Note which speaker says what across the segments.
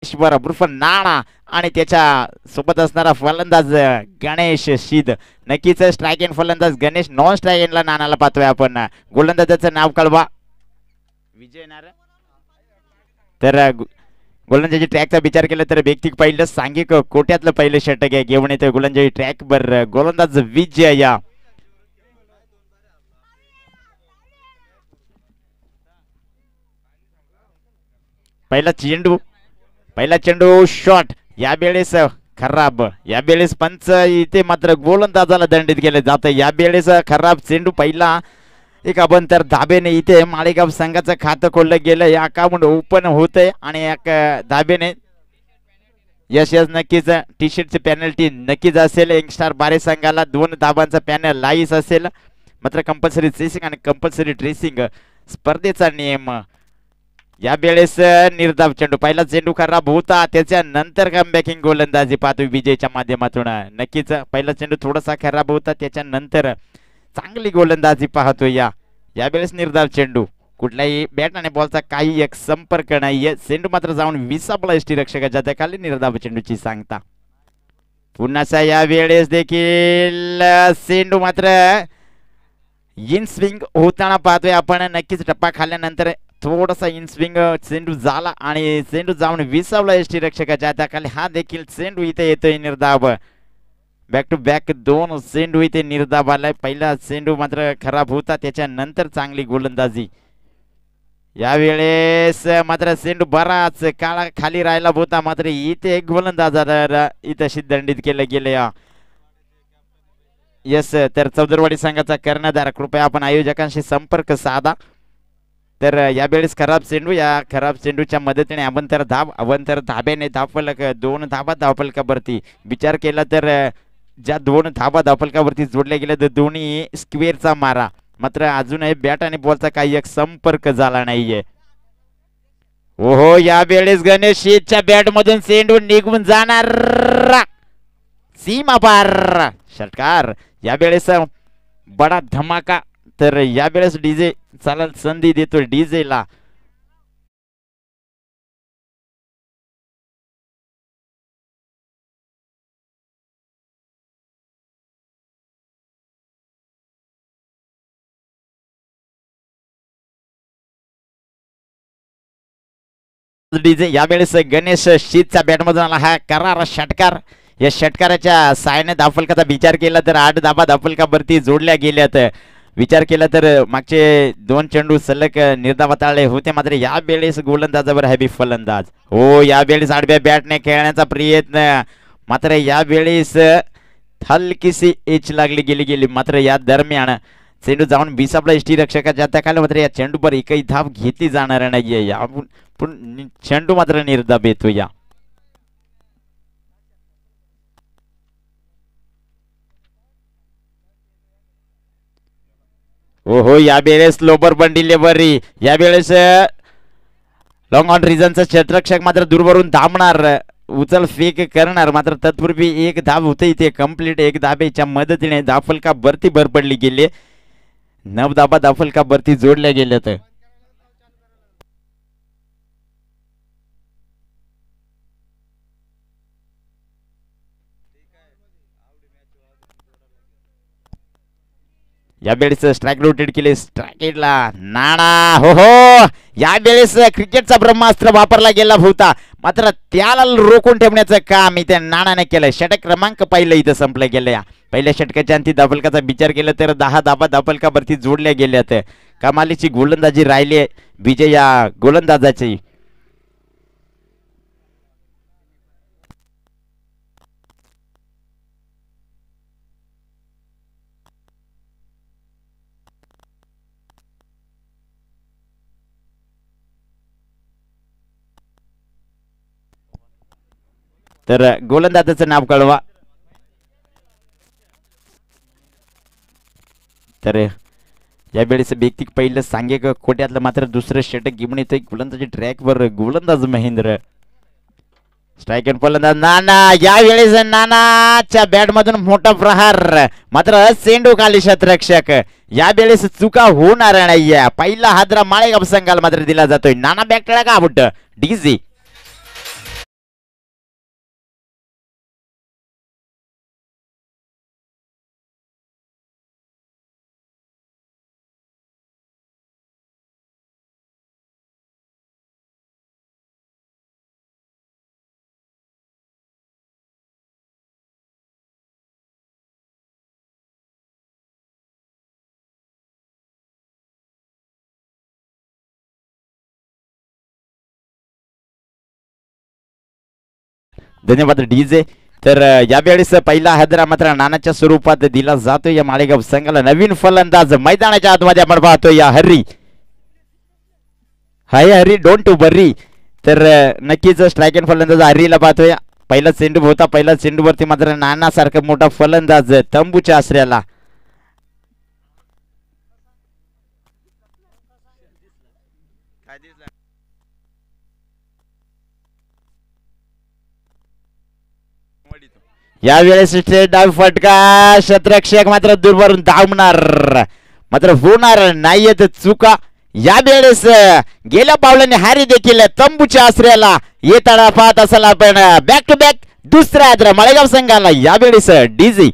Speaker 1: ईश्वर उर्फ नाना आणि त्याच्या सोबत असणारा फलंदाज गणेश शीद. नक्कीच स्ट्राईक एंड फलंदाज गणेश, नॉन स्ट्राईक एंडला नानाला पाहतोय आपण. गोलंदाजाचं नाव कळवा. विजय नार. तर गोलंदाजी ट्रॅकचा विचार केला तर व्यक्तिक पहिलं सांघिक कोट्यातलं पहिलं षटक आहे घेऊन येतोय गोलंदाजी ट्रॅक वर गोलंदाज विजय. या पहिला चेंडू शॉट यावेळेस खराब. यावेळेस पंच इथे मात्र गोलंदाजाला दंडित केले जातं. यावेळेस खराब चेंडू पहिला एक अभंतर धाबेने इथे माळेगाव संघाचं खातं खोललं गेलं. या अकाउंट ओपन होतंय आणि एक धाबेने यश नक्कीच टी शर्टची पेनल्टी नक्कीच असेल. यंगस्टार बारे संघाला 2 धाबांचा पॅनल लाईस असेल. मात्र कंपल्सरी ट्रेसिंग आणि कंपल्सरी ट्रेसिंग स्पर्धेचा नियम. यावेळेस निर्धाव चेंडू पहिला चेंडू खराब होता त्याच्यानंतर कमबॅकिंग गोलंदाजी पाहतोय विजयच्या माध्यमातून. नक्कीच पहिला चेंडू थोडासा खराब होता त्याच्यानंतर चांगली गोलंदाजी पाहतोय. यावेळेस निर्धाव चेंडू कुठल्याही बॅट आणि बॉलचा काही एक संपर्क नाहीये. चेंडू मात्र जाऊन विसाबला यष्टीरक्षकाच्या खाली निर्धाव चेंडूची सांगता. पुन्हा यावेळेस देखील चेंडू मात्र इन स्विंग होताना पाहतोय आपण. नक्कीच टप्पा खाल्ल्यानंतर थोडासा इन स्विंग चेंडू झाला आणि चेंडू जाऊन विसावला यष्टीरक्षकाच्या हाताखाली. हा देखील चेंडू इथे येतोय निर्धाव. बॅक टू बॅक 2 चेंडू इथे निर्धाव आलाय. पहिला चेंडू मात्र खराब होता त्याच्यानंतर चांगली गोलंदाजी. यावेळेस मात्र चेंडू बराच काळा खाली राहिला होता मात्र इथे एक गोलंदाजाला इथे दंडित केलं गेलं. यस तर चौदरवाडी संघाचा कर्णधार कृपया आपण आयोजकांशी संपर्क साधा. तर यावेळेस खराब चेंडू. या खराब चेंडूच्या मदतीने अवंतर धाब्याने धावफलक 2 धाबा धावफलकावरती विचार केला तर ज्या 2 धाबा धावफलकावरती जोडल्या गेल्या तर दोन्ही स्क्वेअरचा मारा. मात्र अजूनही बॅट आणि बॉलचा काही एक संपर्क झाला नाहीये. ओहो यावेळेस गणेशच्या बॅट मधून चेंडू निघून जाणार सीमा पार षटकार. यावेळेस बडा धमाका. तर यावेळेस डीजे चालल संधी देतोय डीजेला. डीजे यावेळेस गणेश शीतच्या बॅटमधून आला हा करारा षटकार. या षटकाराच्या साहाय्याने धावफलकाचा विचार केला तर 8 धाबा धावफलकावरती जोडल्या गेल्यात. विचार केला तर मागचे 2 चेंडू सलग निर्धावात आले होते मात्र यावेळेस गोलंदाजावर हॅबी फलंदाज. हो यावेळेस आडव्या बॅटने खेळण्याचा प्रयत्न मात्र यावेळेस हलकीशी एच लागली गेली मात्र या दरम्यान चेंडू जाऊन विसाबला यष्टीरक्षकाच्या हाताखाली. मात्र या चेंडूवर एकही धाव घेतली जाणार नाहीये. या चेंडू मात्र निर्धाव येतो. या ओहो यावेळेस लोबर बंडिलेवरी. यावेळेस लॉंग ऑन रिझनचा क्षेत्ररक्षक मात्र दूरवरून धावणार उचल फेक करणार मात्र तत्पूर्वी एक धाव होते इथे कंप्लीट. एक धाबेच्या मदतीने धावफलकावरती भर पडली गेली. 9 धाबा धावफलकावरती जोडल्या गेल्यात. यावेळेस स्ट्राईक रोटेट केले. स्ट्राईकला नाना. हो हो यावेळेस क्रिकेटचा ब्रह्मास्त्र वापरला गेला होता मात्र त्याला रोखून ठेवण्याचं काम इथे नानाने केलंय. षटक क्रमांक पहिलं इथं संपलं गेलं. या पहिल्या षटकाच्या अंती धावफलकाचा विचार केला तर 10 धाबा धावफलकावरती जोडल्या गेल्यात. कमालीची गोलंदाजी राहिली विजय या गोलंदाजाची. तर गोलंदाजाचं नाव कळवा. तर यावेळेस व्यक्तिक पहिलं सांगे खोट्यातलं मात्र दुसरं षटक घेऊन येतोय गोलंदाजी ट्रॅकवर गोलंदाज महेंद्र. स्ट्राईक एंड फलंदाज नाना. यावेळेस नानाच्या बॅट मधून मोठा प्रहार मात्र चेंडू खाली क्षेत्ररक्षक. यावेळेस चुका होणार नाहीये. पहिला हादरा माळेगाव संघाला मात्र दिला जातोय. नाना बॅक का आउट. डीजी धन्यवाद डीजे. तर यावेळेस पहिला हादरा मात्र नानाच्या स्वरूपात दिला जातो या माळेगाव संघाला. नवीन फलंदाज मैदानाच्या आतमध्ये आपण पाहतो या हरी. हाय हरी, डोंट वरी. तर नक्कीच स्ट्राईक अँड फलंदाज हरीला पाहतोय. पहिला चेंडू होता, पहिला चेंडूवरती मात्र नाना सारखा मोठा फलंदाज तंबूच्या आश्रयाला. यावेळेस डाव फटका, शतरक्षक मात्र दूरवरून धावणार, मात्र होणार नाहीयेत चुका. यावेळेस गेल्या पावलाने हारी देखील तंबूच्या आश्रयाला येताना पाहत असाल आपण. बॅक टू बॅक दुसरा हादरा माळेगाव संघाला. यावेळेस डीजी.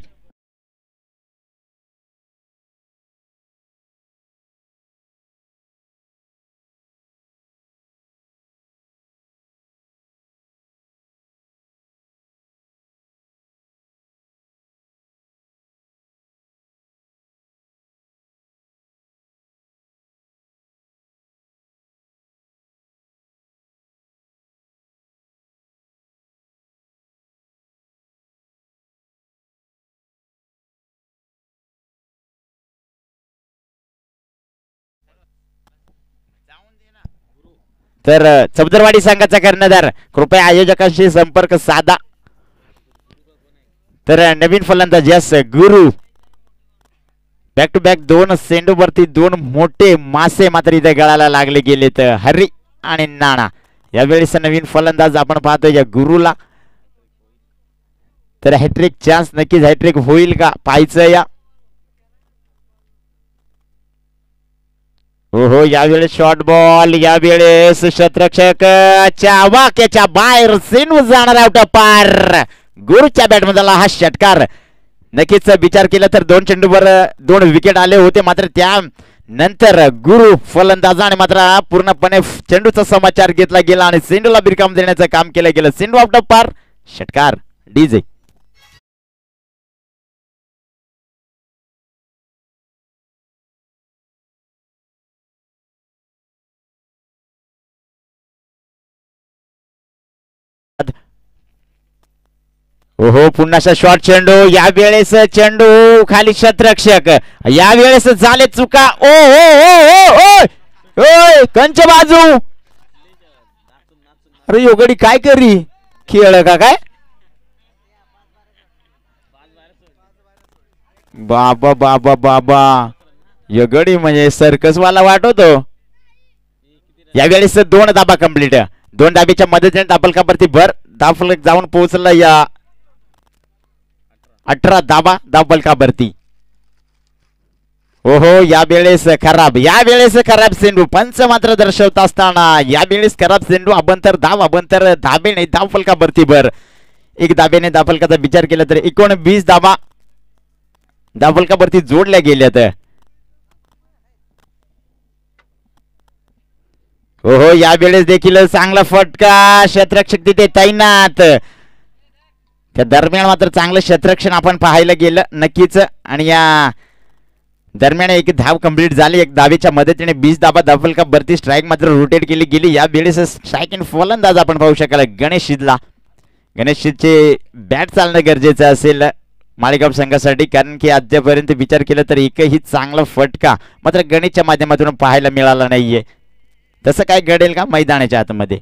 Speaker 1: तर चौदरवाडी संघाचा कर्णधार कृपया आयोजकांशी संपर्क साधा. तर नवीन फलंदाज yes Guru. Back to back दोन सेंडूवरती दोन मोठे मासे मात्र इथे गळाला लागले गेलेत हरी आणि नाना. यावेळेस नवीन फलंदाज आपण पाहतो या गुरुला. तर हॅट्रिक चान्स, नक्कीच हॅट्रिक होईल का पाहायचं या. हो यावेळेस शॉर्ट बॉल. यावेळेस शतरक्षकाच्या वाक्याच्या बाहेर सेंडू जाणार आउट पार. गुरुच्या बॅटमध्ये हा षटकार. नक्कीच विचार केला तर दोन चेंडूवर दोन विकेट आले होते, मात्र त्या नंतर गुरु फलंदाजाने मात्र पूर्णपणे चेंडूचा समाचार घेतला गेला आणि सेंडूला बिरकाम देण्याचं काम केलं गेलं. सेंडू आउट पार, षटकार डीजे. ओहो पुन्हा शॉर्ट चेंडू. यावेळेस चेंडू खाली शतरक्षक. यावेळेस झाले चुका. ओ ओ ओ ओ कंच बाजू. अरे योगडी काय करी खेळ का काय. बाबा बाबा बाबा, योगडी म्हणजे सर्कस वाला वाटतो. यावेळेस दोन दाबा कंप्लीट. दोन दाबीच्या मदतीने दाबलकावरती भर दाफलक जाऊन पोहोचला या 18 दाबा दाबलकावरती. ओहो यावेळेस खराब. यावेळेस खराब सेंडू. पंच मात्र दर्शवत असताना यावेळेस खराब सेंडू. अभंतर धाव, अभंतर धाबेने दाबलकावरती भर. एक दाबेने दाबलकाचा विचार केला तर 19 दाबा दाबलकावरती जोडल्या गेल्यात. ओहो यावेळेस देखील चांगला फटका. शतरक्षक तिथे तैनात. त्या दरम्यान मात्र चांगलं क्षेत्ररक्षण आपण पाहायला गेलं नक्कीच. आणि या दरम्यान एक धाव कंप्लीट झाली. एक धावेच्या मदतीने 20 धाबा दाबलकावरती स्ट्राईक मात्र रोटेट केली गेली. या वेळेस स्ट्राईक अँड फलंदाज आपण पाहू शकाल गणेश शिदला. गणेश शिदचे बॅट चालणं गरजेचं असेल माळेगाव संघासाठी, कारण की आजपर्यंत विचार केला तर एकही चांगला फटका मात्र गणेशच्या माध्यमातून पाहायला मिळाला नाहीये. तसं काय घडेल का मैदानाच्या आतमध्ये.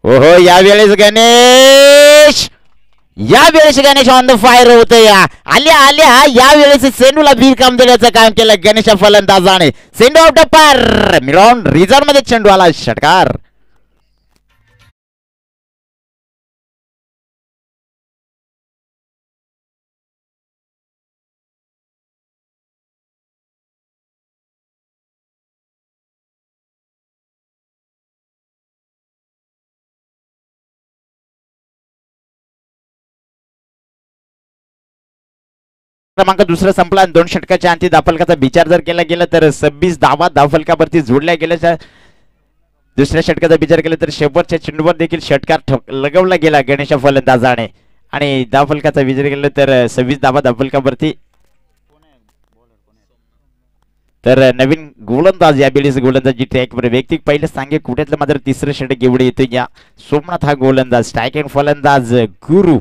Speaker 1: ओहो यावेळेस गणेश. यावेळेस गणेश ऑन द फायर होत. या आल्या आल्या यावेळेस सेंडूला बिरकाम देण्याचं काम केलं गणेश फलंदाजाने. सेंडू आउट पार मिळवून रिझर्व मध्ये चेंडू आला, षटकार. क्रमांक दुसरा संपला. 2 षटकाच्या अंती दाफलकाचा विचार जर केला गेला तर 26 धावा दाफलकावरती जोडल्या गेल्याच्या दुसऱ्या षटकाचा विचार केला तर शेवटच्या चेंडूवर देखील षटकार लगवला गेला गणेश फलंदाजाने. आणि दाफलकाचा विचार केला तर 26 धावा दाफलकावरती तर नवीन गोलंदाज यावेळेस गोलंदाजी ट्रॅक वर व्यक्तिक पहिले सांगे कुठ्यातलं मात्र तिसरं षटक एवढे येतो या सोमनाथ हा गोलंदाज स्ट्रायकिंग फलंदाज गुरु.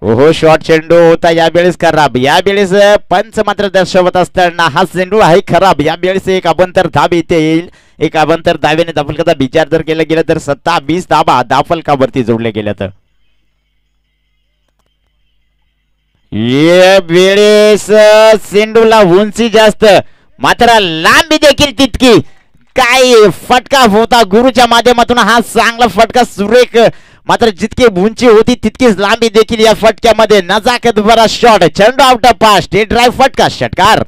Speaker 1: ओहो शॉर्ट चेंडू होता यावेळेस खराब. यावेळेस पंच मात्र दर्शवत असताना हा चेंडू आहे खराब. यावेळेस एक अभंतर धाब इथे येईल. एक अभंतर धावेने दाफलकाचा विचार जर केला गेला तर 27 धाबा दाफलकावरती जोडले गेल्या. तर या वेळेस चेंडूला उंची जास्त मात्र लांबी देखील तितकी. काय फटका होता गुरुच्या माध्यमातून. हा चांगला फटका सुरेख मात्र जितकी उंची होती तितकीच लांबी देखील या फटक्यामध्ये. नजाकत भरा शॉट. चेंडू out of pass. State drive फटका षटकार.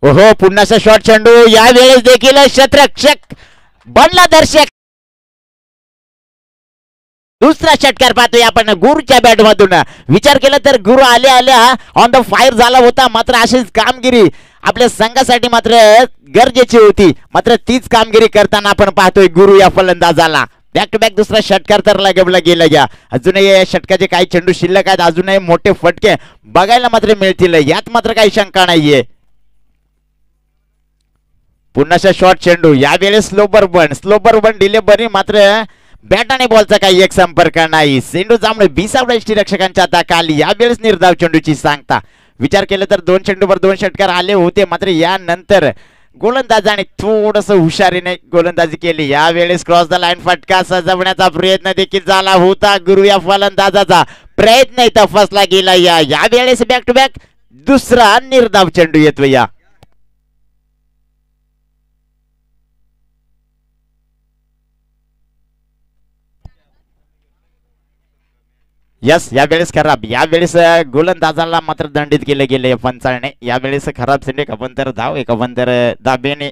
Speaker 1: ओहो पुन्हा शॉट चेंडू. यावेळेस देखील क्षेत्ररक्षक बनला दर्शक. दुसरा षटकार पाहतोय आपण गुरुच्या बॅट मधून. विचार केला तर गुरु आल्या आल्या ऑन द फायर झाला होता. मात्र अशीच कामगिरी आपल्या संघासाठी मात्र गरजेची होती. मात्र तीच कामगिरी करताना आपण पाहतोय गुरु या फलंदाजाला. बॅक टू बॅक दुसरा षटकार तर लगवला गेला. या अजूनही या षटकाचे काही चेंडू शिल्लक आहेत. अजूनही मोठे फटके बघायला मात्र मिळतील. यात मात्र काही शंका नाहीये. पुन्हा शॉर्ट चेंडू. यावेळेस स्लोबर बन डिलेव्हरी मात्र बॅटाने बॉलचा काही एक संपर्क नाही. चेंडू जांभळे बिसावडा रक्षकांच्या हाताखाली. यावेळेस निर्धाव चेंडूची सांगता. विचार केला तर 2 चेंडूवर 2 षटकार आले होते. मात्र यानंतर गोलंदाजाने थोडस हुशारीने गोलंदाजी केली. यावेळेस क्रॉस द लाईन फटका सजवण्याचा प्रयत्न देखील झाला होता. गुरु या फलंदाजाचा प्रयत्न इथं फसला गेला. यावेळेस बॅक टू बॅक दुसरा निर्धाव चेंडू येतो. यस यावेळेस खराब. यावेळेस गोलंदाजाला मात्र दंडित केले गेले पंचाने. यावेळेस खराब चेंडू. एक अभंतर धाव. एक अभंतर दाबेने.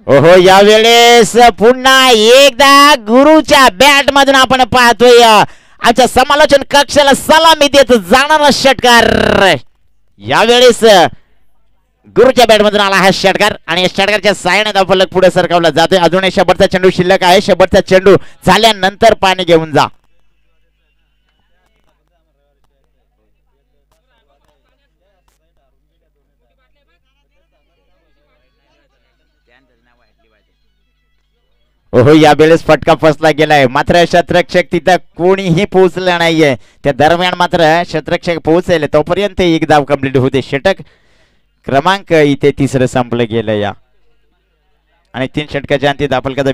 Speaker 1: ओहो यावेळेस पुन्हा एकदा गुरुच्या बॅट मधून आपण पाहतोय आमच्या समालोचन कक्षाला सलामी देत जाणारा षटकार. यावेळेस गुरुच्या बॅट मधून आला हा षटकार आणि या षटकारच्या साहाय्याने धावफलक पुढे सरकवला जातोय. अजूनही शेवटचा चेंडू शिल्लक आहे. शेवटचा चेंडू झाल्यानंतर पाणी घेऊन जा. ओहो यावेळेस फटका फसला गेलाय. मात्र क्षेत्ररक्षक तिथं कोणीही पोहोचलं नाहीये. त्या दरम्यान मात्र क्षेत्ररक्षक पोहोचले तोपर्यंत एक धाव कंप्लीट होते. षटक क्रमांक इथे तिसरं संपलं गेलं. या आणि 3 षटकाच्या अंती दाफलकाचा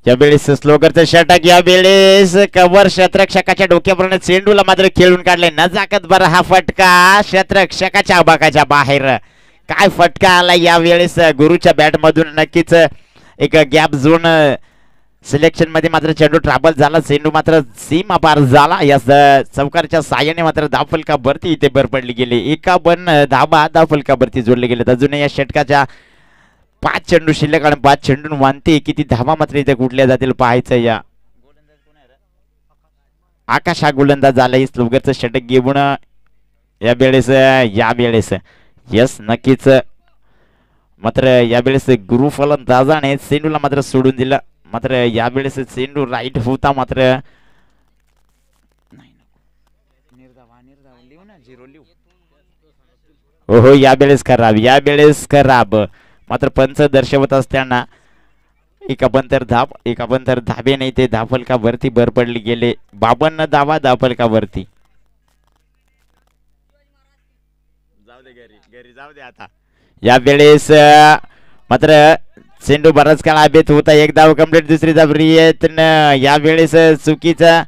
Speaker 1: यावेळेस स्लोगरचं षटक. यावेळेस कव्हर क्षेत्ररक्षकाच्या डोक्यावरून चेंडूला मात्र खेळून काढले. नजाकत बरं हा फटका क्षेत्ररक्षकाच्या आबाकाच्या बाहेर. काय फटका आला यावेळेस गुरुच्या बॅट मधून. नक्कीच एक गॅप झोन सिलेक्शन मध्ये मात्र चेंडू ट्रॅबल झाला. चेंडू मात्र सीमा पार झाला. या चौकारच्या साह्याने मात्र धावफलका भरती इथे भर पडली गेली. एका बन धाबा धावफलका भरती जोडले गेले. अजूनही या षटकाच्या 5 चेंडू शिल्लक आणि 5 चेंडून वानते किती धावा मात्र इथे कुठल्या जातील पाहायचं. या आकाश हा गोलंदाज झाला. स्लोगरचं षटक घेऊन यावेळेस यस नक्कीच. मात्र यावेळेस गुरु फलंदाजाने चेंडूला मात्र सोडून दिलं. मात्र यावेळेस चेंडू राईट होता मात्र हो यावेळेस खराब यावेळेस खराब. मात्र पंच दर्शवत असताना एका धाबे नाही ते धाफलकावरती भर पडली गेले. 52 धावा धाफलकावरती. जाऊ दे घरी जाऊ दे आता. यावेळेस मात्र चेंडू बराच काळ हवेत होता. एक धाव कंप्लीट दुसरी धाव प्रयत्न यावेळेस चुकीचा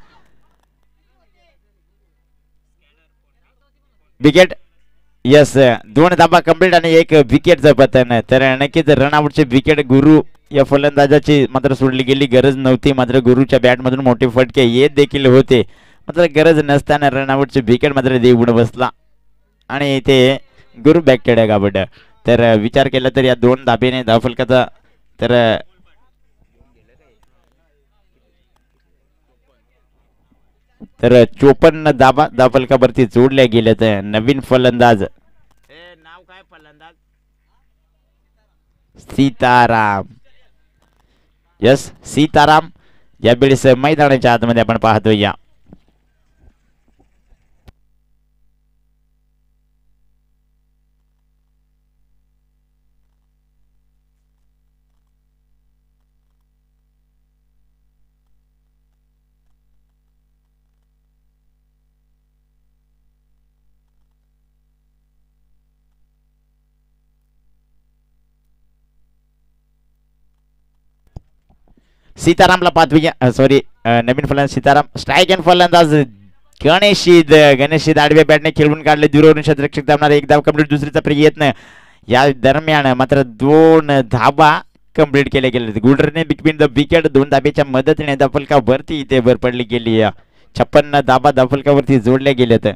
Speaker 1: विकेट. यस 2 धाबा कंप्लीट आणि एक विकेटचं पतन. तर नक्कीच रनआउटचे विकेट गुरु या फलंदाजाची मात्र सोडली गेली. गरज नव्हती मात्र गुरुच्या बॅट मधून मोठे फटके येत देखील होते. मात्र गरज नसताना रनआउटचे विकेट मात्र देऊन बसला आणि ते गुरु बॅकटेड गाबड. तर विचार केला तर या 2 धाबेने धावफलकाचा तर 54 धाबा धावफलकावरती जोडल्या गेल्या. तर नवीन फलंदाज नाव काय फलंदाज सीताराम. यस सीताराम यावेळेस मैदानाच्या आतमध्ये आपण पाहतोय. या सीतारामला पाहतोय. सॉरी नवीन फलंदाज सीताराम. स्ट्राईक अँड फलंदाज गणेश आडव्या बॅटने खेळून काढले. दूरवरून क्षेत्ररक्षक धावणार. एक धाव कंप्लीट दुसरीचा प्रयत्न. या दरम्यान मात्र 2 धाबा कंप्लीट केले गेले. गुडरने बिटवीन द विकेट 2 धाब्याच्या मदतीने धावफलकावरती इथे भर पडली गेली. 56 धाबा धावफलकावरती जोडल्या गेल्यात.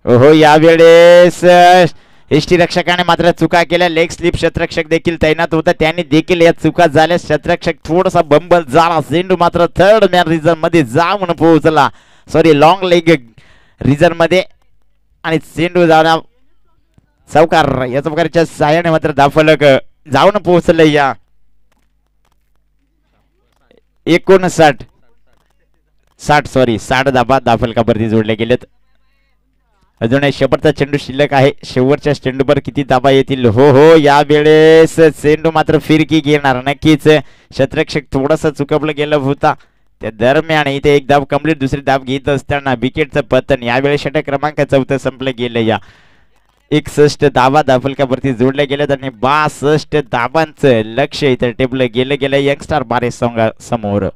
Speaker 1: हो यावेळेस यष्टीरक्षकाने मात्र चुका केल्या. लेग स्लिप क्षेत्ररक्षक देखील तैनात होता. त्यांनी देखील या चुका झाल्या. क्षेत्ररक्षक थोडासा बंबल झाला. चेंडू मात्र थर्ड मॅन रिझन मध्ये जाऊन पोहोचला. सॉरी लॉंग लेग रिझन मध्ये आणि चेंडू जाऊन चौकार या चौकाराच्या साहाय्याने मात्र धावफलक जाऊन पोहोचले. या 60 धाबा धावफलकावरती जोडले गेलेत. अजून शेवटचा चेंडू शिल्लक आहे. शेवटच्या चेंडूवर किती धाबा येतील. हो यावेळेस चेंडू मात्र फिरकी घेणार. नक्कीच क्षेत्ररक्षक थोडासा चुकवलं गेलं होता. त्या दरम्यान इथे एक धाव कंप्लीट दुसरी धाव घेत असताना विकेटचं पतन. यावेळेस षटक क्रमांक 4 संपलं गेलं. या 61 धावा धावफलकावरती जोडल्या गेल्यात आणि 62 धावांचं लक्ष इथे टेबल गेलं यंगस्टार बारे समोर.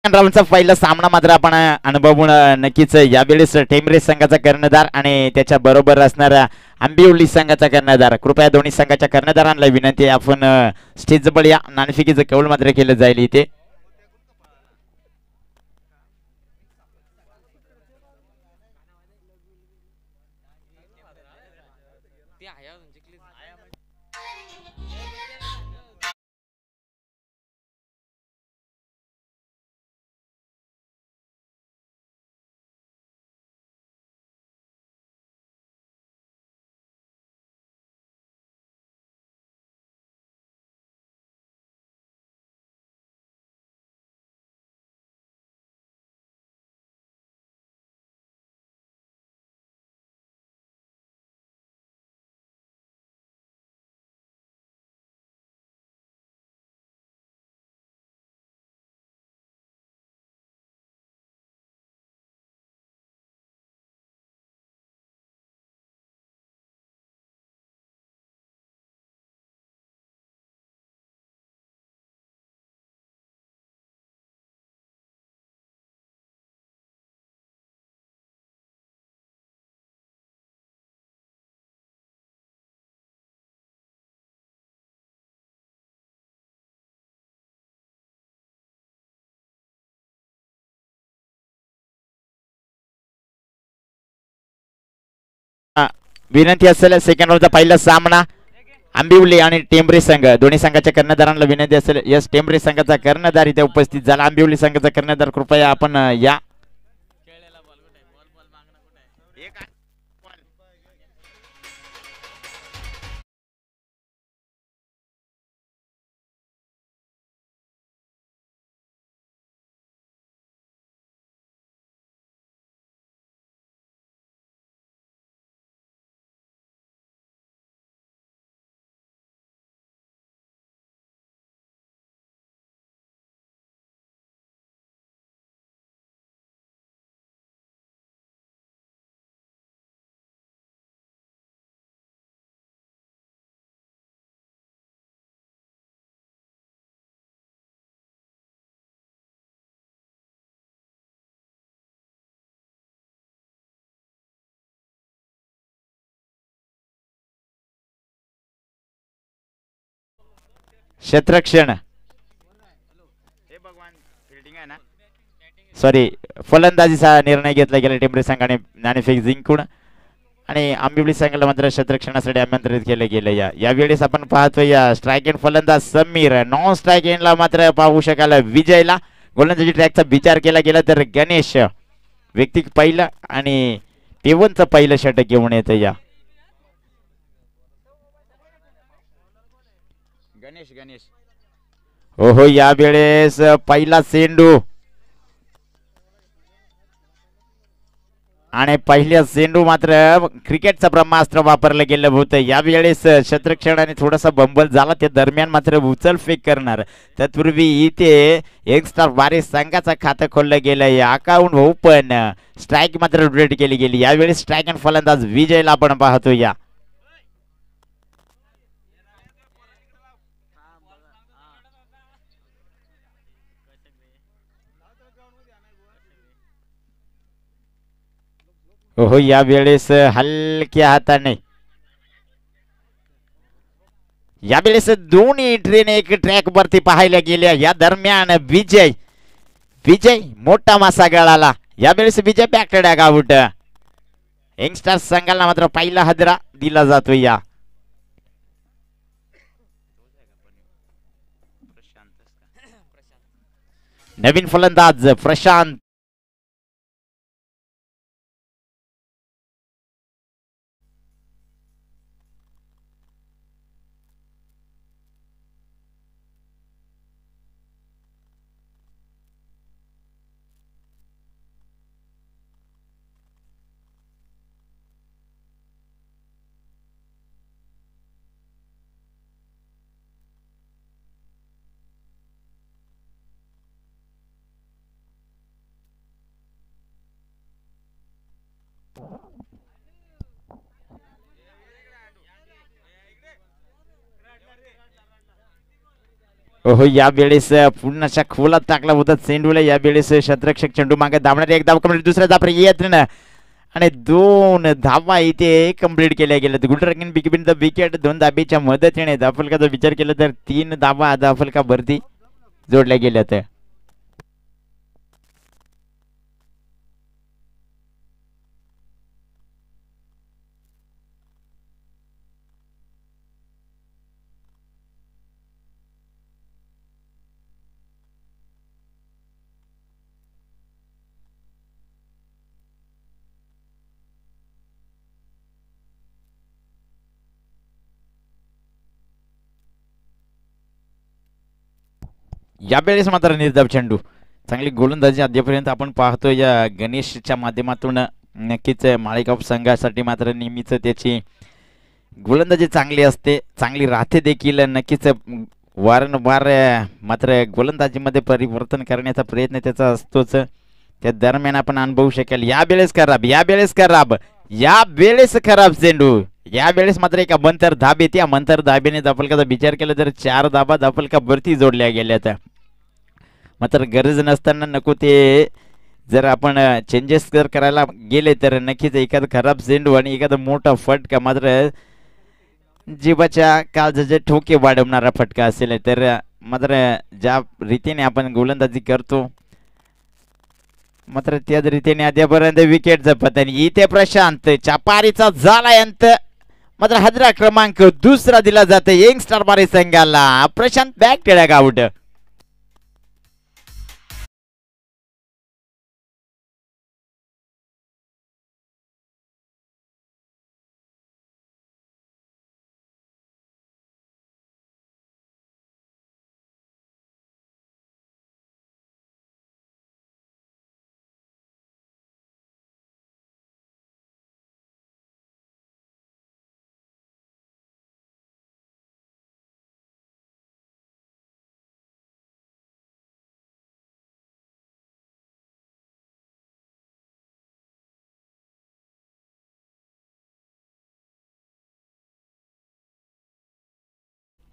Speaker 1: राऊंडचा पहिला सामना मात्र आपण अनुभवून नक्कीच यावेळेस टेमरे संघाचा कर्णधार आणि त्याच्या बरोबर असणारा आंबिवली संघाचा कर्णधार. कृपया दोन्ही संघाच्या कर्णधारांना विनंती आपण स्टेज जवळ या. नाणेफेकीचं कौल मात्र केलं जाईल इथे. विनंती असेल सेकंड ओव्हरचा पहिला सामना आंबिवली आणि टेंबरी संघ दोन्ही संघाच्या कर्णधारांना विनंती असेल. यस टेंबरी संघाचा कर्णधार इथे उपस्थित झाला. आंबिवली संघाचा कर्णधार कृपया आपण या. क्षेत्रक्षण सॉरी फलंदाजीचा निर्णय घेतला गेला टेंबरी संघाने नाणेफेक जिंकून आणि आंबिवली संघाला मात्र क्षेत्रक्षणासाठी आमंत्रित केलं गेलं. यावेळेस आपण पाहतोय या स्ट्राईक एंड फलंदाज समीर, नॉन स्ट्राईक एंडला मात्र पाहू शकाल विजयला. गोलंदाजी ट्रॅकचा विचार केला गेला तर गणेश व्यक्तिक पहिलं आणि पेवनचं पहिलं षटक घेऊन येतं. या गणेश हो यावेळेस पहिला चेंडू आणि पहिल्या चेंडू मात्र क्रिकेटचं ब्रह्मास्त्र वापरलं गेलं होतं. यावेळेस क्षेत्रक्षणाने थोडासा बंबल झाला. त्या दरम्यान मात्र उचल फेक करणार तत्पूर्वी इथे यंगस्टर वारिस संघाचं खातं खोललं गेलं. या अकाउंट ओपन स्ट्राईक मात्र रोटेट केली गेली. यावेळेस स्ट्राईक अँड फलंदाज विजयला आपण पाहतो. या हो यावेळेस हलक्या हाताने यावेळेस दोन्ही ट्रेन एक ट्रॅक वरती पाहायला गेल्या. या दरम्यान विजय मोठा मासा गळाला. यावेळेस विजय बॅकटॅग आउट. यंगस्टर संघाला मात्र पहिला हदरा दिला जातो. या नवीन फलंदाज प्रशांत हो यावेळेस पुन्हा खोलात टाकला होता चेंडूला. यावेळेस क्षेत्ररक्षक चेंडू मागे धावणारे एक धाव कंप्लीट, दुसऱ्या धाव येत ना आणि 2 धावा इथे कंप्लीट केल्या गेल्या. गुलरंगीन बिगिबिन द विकेट 2 धाबेच्या मदतीने धावफलकाचा विचार केला तर 3 धावा धावफलकावरती जोडल्या गेल्यात. यावेळेस मात्र निर्धाव चेंडू चांगली गोलंदाजी अद्यापर्यंत आपण पाहतो या गणेशच्या माध्यमातून. नक्कीच माळेगाव संघासाठी मात्र नेहमीच त्याची गोलंदाजी चांगली असते, चांगली राहते देखील. नक्कीच वारंवार मात्र गोलंदाजीमध्ये परिवर्तन करण्याचा प्रयत्न त्याचा असतोच. त्या दरम्यान आपण अनुभवू शकेल यावेळेस खराब चेंडू. यावेळेस मात्र एका मंतर धाबे, त्या मंतर धाबेने धावफलकाचा विचार केला तर 4 धाबा धावफलकावरती जोडल्या गेल्यात. मात्र गरज नसताना नको ते जर आपण चेंजेस जर करायला गेले तर नक्कीच एखादा खराब चेंडू आणि एखादा मोठा फटका मात्र जीवाच्या काळजाचे ठोके वाढवणारा फटका असेल तर मात्र ज्या रीतीने आपण गोलंदाजी करतो मात्र त्याच रीतीने अद्यापर्यंत विकेट जपत आणि इथे प्रशांत चापारीचा झाला अंत. मात्र हजरा क्रमांक दुसरा दिला जातो यंगस्टर बारी संघाला. प्रशांत बॅक टेळ्याक आउट.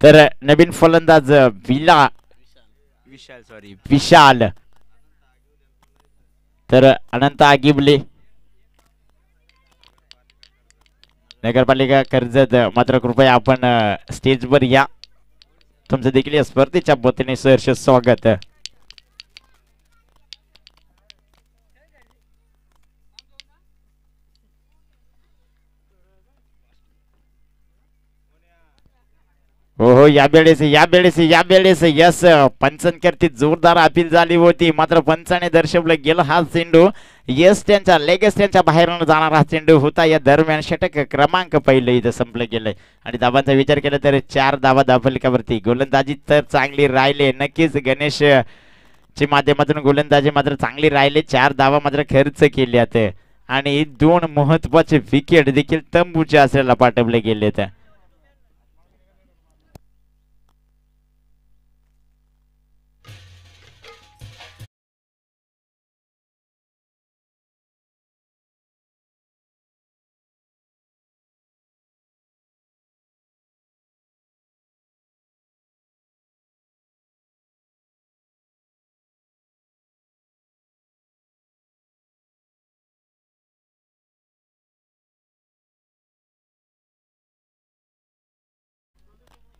Speaker 1: तर नवीन फलंदाज विशाल तर अनंत आगिबले नगरपालिका कर्जत. मात्र कृपया आपण स्टेजवर या. तुमचं देखील या स्पर्धेच्या वतीने सहर्ष स्वागत. हो यावेळेस यस पंचांकरती जोरदार अपील झाली होती. मात्र पंचाने दर्शवलं गेलं हा चेंडू यस त्यांच्या लेगस त्यांच्या बाहेरून जाणारा हा चेंडू होता. या दरम्यान षटक क्रमांक पहिलं इथं संपलं गेलंय आणि धावांचा विचार केला तर 4 धावा धावफलकावरती. गोलंदाजी तर चांगली राहिले नक्कीच. गणेश च्या माध्यमातून गोलंदाजी मात्र चांगली राहिले. 4 धावा मात्र खर्च केल्यात आणि 2 महत्वाचे विकेट देखील तंबूच्या असलेला पाठवले गेलेत.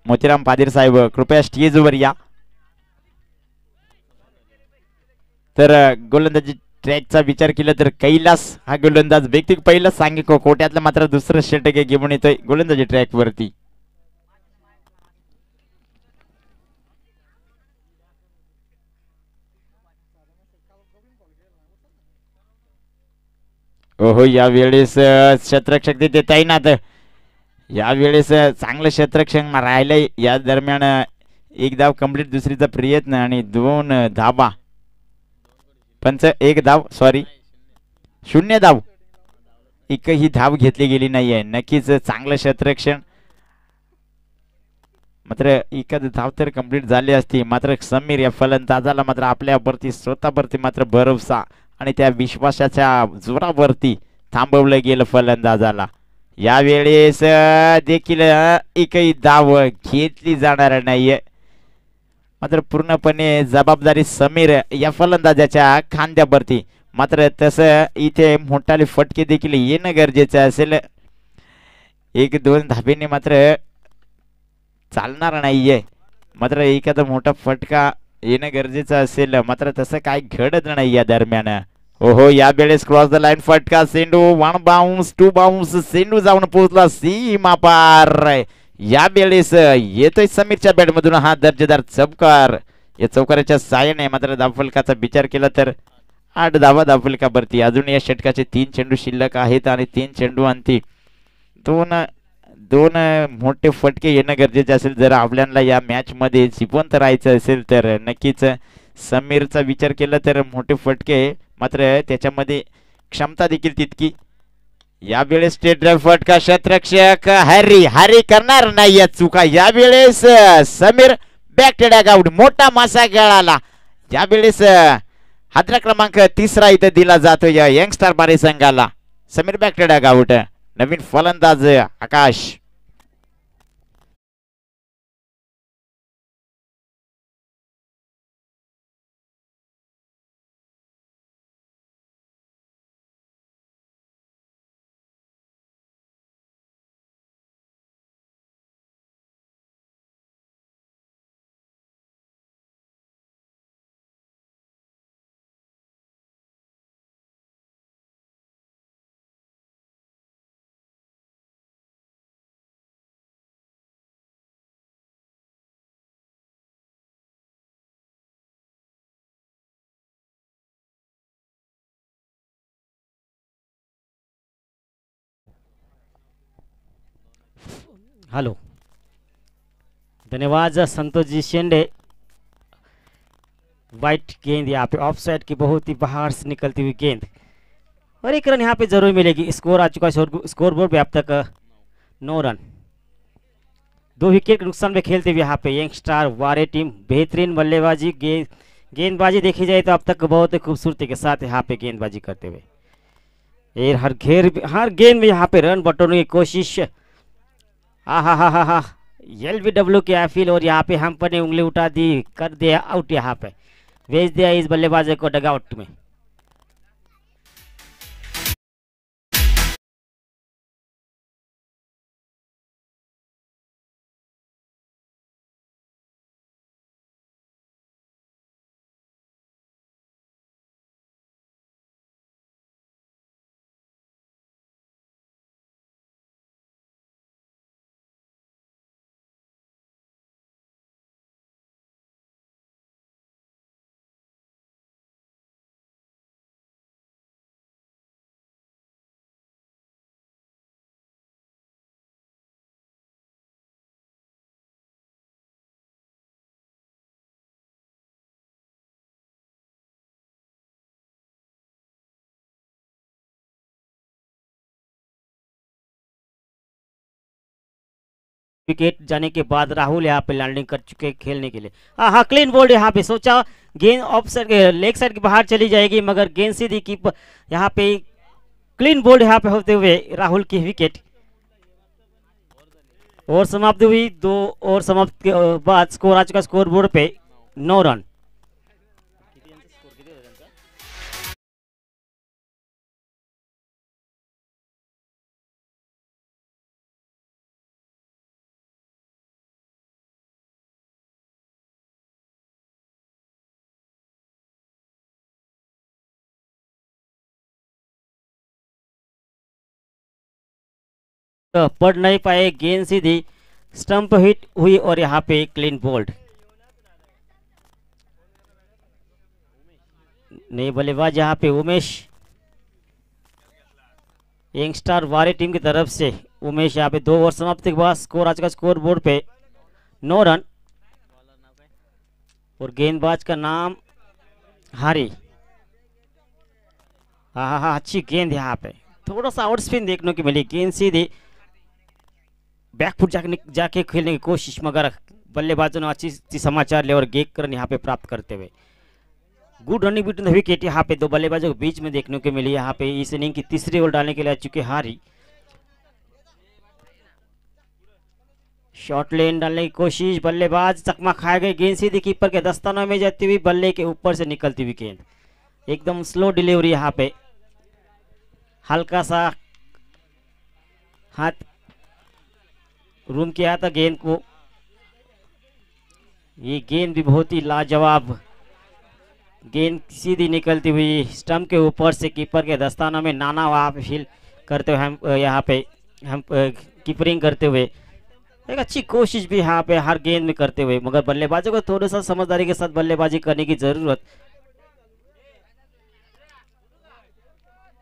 Speaker 1: मोतीराम पादीर साहेब कृपया स्टेजवर या. तर गोलंदाजी ट्रॅकचा विचार केला तर कैलास हा गोलंदाज व्यक्ती पहिला सांगे कोट्यातलं मात्र दुसरं षटक घेऊन येतोय गोलंदाजी ट्रॅक वरती. हो यावेळेस क्षेत्ररक्षक तिथे तैनात. यावेळेस चांगलं क्षेत्ररक्षण राहिलंय. या दरम्यान एक धाव कंप्लीट दुसरीचा प्रयत्न आणि 2 धाबा. पंच 1 धाव सॉरी 0 धाव. एकही धाव घेतली गेली नाहीये. नक्कीच चांगलं क्षेत्ररक्षण. मात्र एखाद धाव तर कंप्लीट झाली असती. मात्र समीर या फलंदाजाला मात्र आपल्यावरती स्वतःवरती मात्र भरोसा आणि त्या विश्वासाच्या जोरावरती थांबवलं गेलं फलंदाजाला. यावेळेस देखील एकही धाव घेतली जाणार नाहीये. मात्र पूर्णपणे जबाबदारी समीर या फलंदाजाच्या खांद्यावरती. मात्र तसं इथे मोठाले फटके देखील येणं गरजेचं असेल. 1-2 धाबेने मात्र चालणार नाहीये. मात्र एखादा मोठा फटका येणं गरजेचं असेल. मात्र तसं काय घडत नाही या दरम्यान. ओहो यावेळेस क्रॉस द लाईन फटका. सेंडू 1 बाउन्स 2 बाउन्स. सेंडू जाऊन पोहोचला सीमा पार. यावेळेस येतोय समीरच्या बॅट मधून हा दर्जेदार चौकार. या चौकाराच्या साहाय्याने मात्र धावफलकाचा विचार केला तर 8 धावा धावफलकावरती. अजून या षटकाचे 3 चेंडू शिल्लक आहेत आणि 3 चेंडू अंती. दोन मोठे फटके येणं गरजेचे असेल जर आपल्याला या मॅच मध्ये जिवंत राहायचं असेल तर. नक्कीच समीरचा विचार केला तर मोठे फटके मात्र त्याच्यामध्ये क्षमता देखील तितकी. यावेळेस स्टेट ड्राइव्ह फटका. क्षेत्ररक्षक हरी करणार नाही या चुका. यावेळेस समीर बॅक टेडॅग आउट. मोठा मासा गळाला. यावेळेस हादरा क्रमांक 3 इथं दिला जातो या यंगस्टर बारी संघाला. समीर बॅक टेडॅग आउट. नवीन फलंदाज आकाश.
Speaker 2: हेलो, धन्यवाद संतोष जी शेंडे। वाइट गेंद यहाँ पे ऑफ साइड की, बहुत ही बाहर से निकलती हुई गेंद, और एक रन यहाँ पे जरूर मिलेगी। स्कोर आ चुका है स्कोर बोर्ड पे अब तक 9 रन। 2 विकेट के नुकसान में खेलते हुए यहाँ पे यंगस्टार वारे टीम, बेहतरीन बल्लेबाजी, गेंदबाजी देखी जाए तो अब तक बहुत ही खूबसूरती के साथ यहाँ पे गेंदबाजी करते हुए, ये हर गेंद में यहाँ पे रन बटोरने की कोशिश। हा, LBW के एफिल, और यहाँ पे हम पर ने उंगली उठा दी, कर दिया आउट, यहाँ पे भेज दिया इस बल्लेबाज को डगआउट में। विकेट जाने के बाद राहुल यहाँ पे लैंडिंग कर चुके खेलने के लिए। हाँ, क्लीन बोल्ड यहाँ पे, सोचा गेंद ऑफ साइड लेग साइड के बाहर चली जाएगी, मगर गेंद सीधी कीपर यहाँ पे क्लीन बोल्ड यहाँ पे होते हुए राहुल की विकेट। और समाप्त हुई, 2 ओवर समाप्त के बाद स्कोर आ चुका स्कोर बोर्ड पे 9 रन। पढ़ नहीं पाए, गेंद सीधी स्टंप हिट हुई और यहाँ पे क्लीन बोल्ड। नए बल्लेबाज यहाँ पे उमेश, यंगस्टार वारे टीम की तरफ से उमेश, यहाँ पे 2 ओवर समाप्ति के बाद स्कोर आज का स्कोर बोर्ड पे 9 रन। और गेंदबाज का नाम हारी। हाँ, अच्छी गेंद यहाँ पे, थोड़ा सा आउट स्पिन देखने को मिली, गेंद सीधी बैकफुट जाके खेलने की कोशिश, मगर बल्लेबाजों ने अच्छी समाचार ले और 1 रन यहाँ पे प्राप्त करते हुए good running between the wicket यहाँ पे 2 बल्लेबाजों के बीच में देखने को मिली। यहाँ पे इस इनिंग की तीसरी ओवर डालने के लिए आ चुके हारी। शॉर्ट लेन डालने की कोशिश, बल्लेबाज चकमा खाए गए, गेंद सीधी कीपर के दस्तानों में जाती हुई बल्ले के ऊपर से निकलती हुई गेंद, एकदम स्लो डिलीवरी यहाँ पे, हल्का सा हाथ रूम किया था गेंद को। ये गेंद भी बहुत ही लाजवाब, गेंद सीधी निकलती हुई स्टंप के ऊपर से कीपर के दस्तानों में, नाना वहाँ पे फील करते हुए हम यहाँ पे हम कीपरिंग करते हुए, एक अच्छी कोशिश भी यहाँ पे हर गेंद में करते हुए, मगर बल्लेबाजों को थोड़ा सा समझदारी के साथ बल्लेबाजी करने की जरूरत।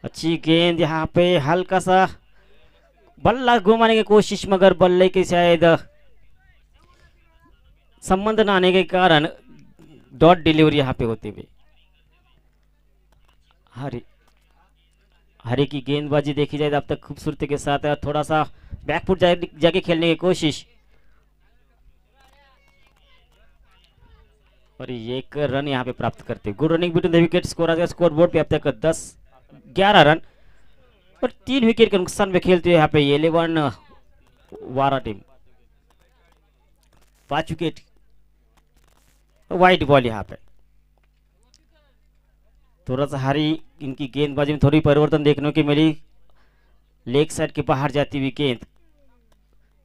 Speaker 2: अच्छी गेंद यहाँ पे, हल्का सा बल्ला घुमाने की कोशिश, मगर बल्ले के शायद संबंध न आने के कारण डॉट डिलीवरी यहाँ पे होती हुई। हरी हरी की गेंदबाजी देखी जाए अब तक खूबसूरती के साथ है, थोड़ा सा बैकफुट जाके खेलने की कोशिश, और एक रन यहाँ पे प्राप्त करते, good running between the wicket. Score board पे अब तक 11 रन और 3 विकेट के नुकसान में खेलते हुए यहाँ पे 11 वारा टीम, 5 विकेट, वाइट बॉल यहाँ पे। थोड़ा सा हारी, इनकी गेंदबाजी में थोड़ी परिवर्तन देखने को मिली, लेग साइड के बाहर जाती हुई गेंद,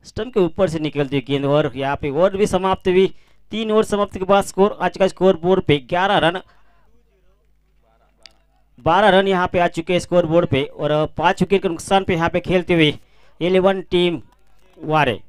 Speaker 2: स्टंप के ऊपर से निकलती हुई गेंद, और यहाँ पे ओवर भी समाप्त हुई। 3 ओवर समाप्ति के बाद स्कोर आज का स्कोर बोर्ड पे 11 रन, 12 रन यहाँ पे आ चुके हैं स्कोर बोर्ड पे, और 5 विकेट के नुकसान पे यहाँ पे खेलते हुए 11 टीम वारे।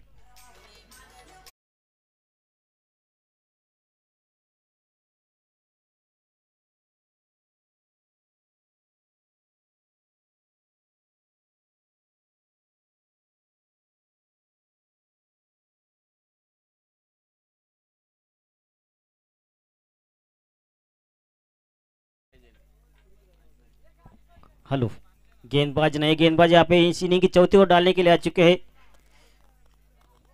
Speaker 2: हेलो, गेंदबाज नए गेंदबाज यहाँ पे इस इनिंग की चौथी ओवर डालने के लिए आ चुके हैं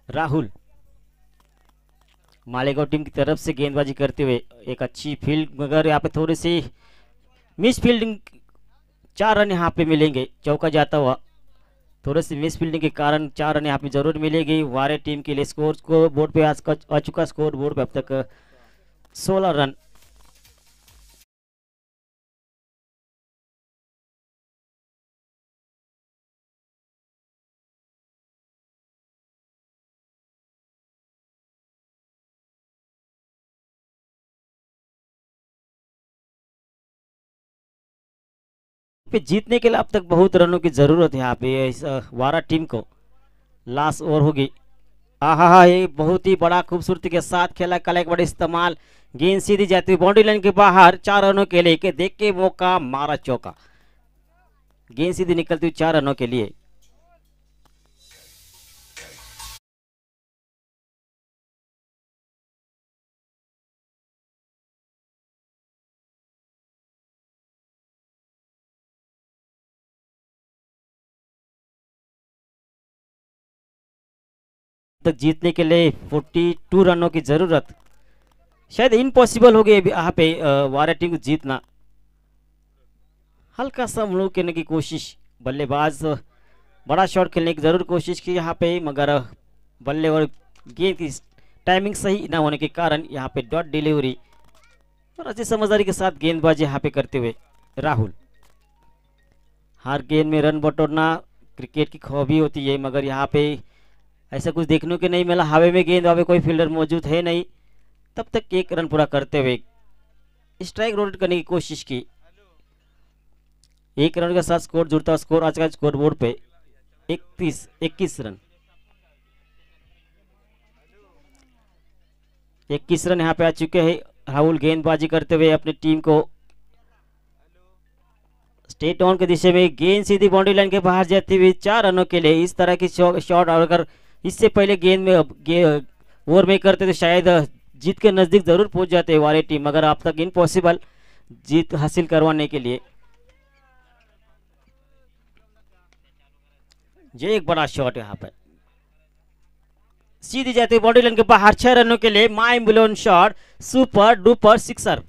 Speaker 2: राहुल। मालेगांव टीम की तरफ से गेंदबाजी करते हुए एक अच्छी फील्ड, मगर यहाँ पे थोड़ी सी मिस फील्डिंग, 4 रन यहाँ पे मिलेंगे चौका जाता हुआ। थोड़ी सी मिस फील्डिंग के कारण 4 रन यहाँ पे जरूर मिलेगी वारे टीम के लिए। स्कोर बोर्ड पे आज आ चुका, स्कोर बोर्ड पे अब तक 16 रन। पे जीतने के लिए अब तक बहुत रनों की जरूरत है यहाँ पे इस वारा टीम को। लास्ट ओवर होगी। आहा, ये बहुत ही बड़ा खूबसूरती के साथ खेला, कला एक बड़ा इस्तेमाल, गेंद सीधी जाती हुई बाउंड्री लाइन के बाहर 4 रनों के लिए, के देख के मौका मारा चौका, गेंद सीधी निकलती हुई 4 रनों के लिए। तक जीतने के लिए 42 रनों की जरूरत, शायद इम्पॉसिबल हो गई यहाँ पे वारा टीम को जीतना। हल्का सा हम लोग करने की कोशिश, बल्लेबाज बड़ा शॉट खेलने की जरूर कोशिश की यहाँ पे, मगर बल्ले और गेंद की टाइमिंग सही ना होने के कारण यहाँ पे डॉट डिलीवरी और अच्छी समझदारी के साथ गेंदबाजी यहाँ पे करते हुए राहुल। हर गेंद में रन बटोरना क्रिकेट की खूबी होती है, मगर यहाँ पे ऐसा कुछ देखने को नहीं मिला। हवा में गेंद, हवा कोई फील्डर मौजूद है नहीं, तब तक 1 रन पूरा करते हुए स्ट्राइक रोटेट करने की कोशिश की। 1 रन के साथ स्कोर जुड़ता, स्कोर आज का स्कोर बोर्ड पे 21 रन। 21 रन यहाँ पे आ चुके हैं। राहुल गेंदबाजी करते हुए अपनी टीम को स्टेट ऑन की दिशा में, गेंद सीधी बाउंड्री लाइन के बाहर जाती हुई 4 रनों के लिए। इस तरह की शॉट अगर इससे पहले गेंद में ओवर में करते तो शायद जीत के नजदीक जरूर पहुंच जाते वाली टीम, मगर अब तक इम्पॉसिबल जीत हासिल करवाने के लिए। ये एक बड़ा शॉट यहाँ पर सीधी जाती है बाउंड्री लाइन के बाहर, 6 रनों के लिए। Mind blown shot, super duper sixer.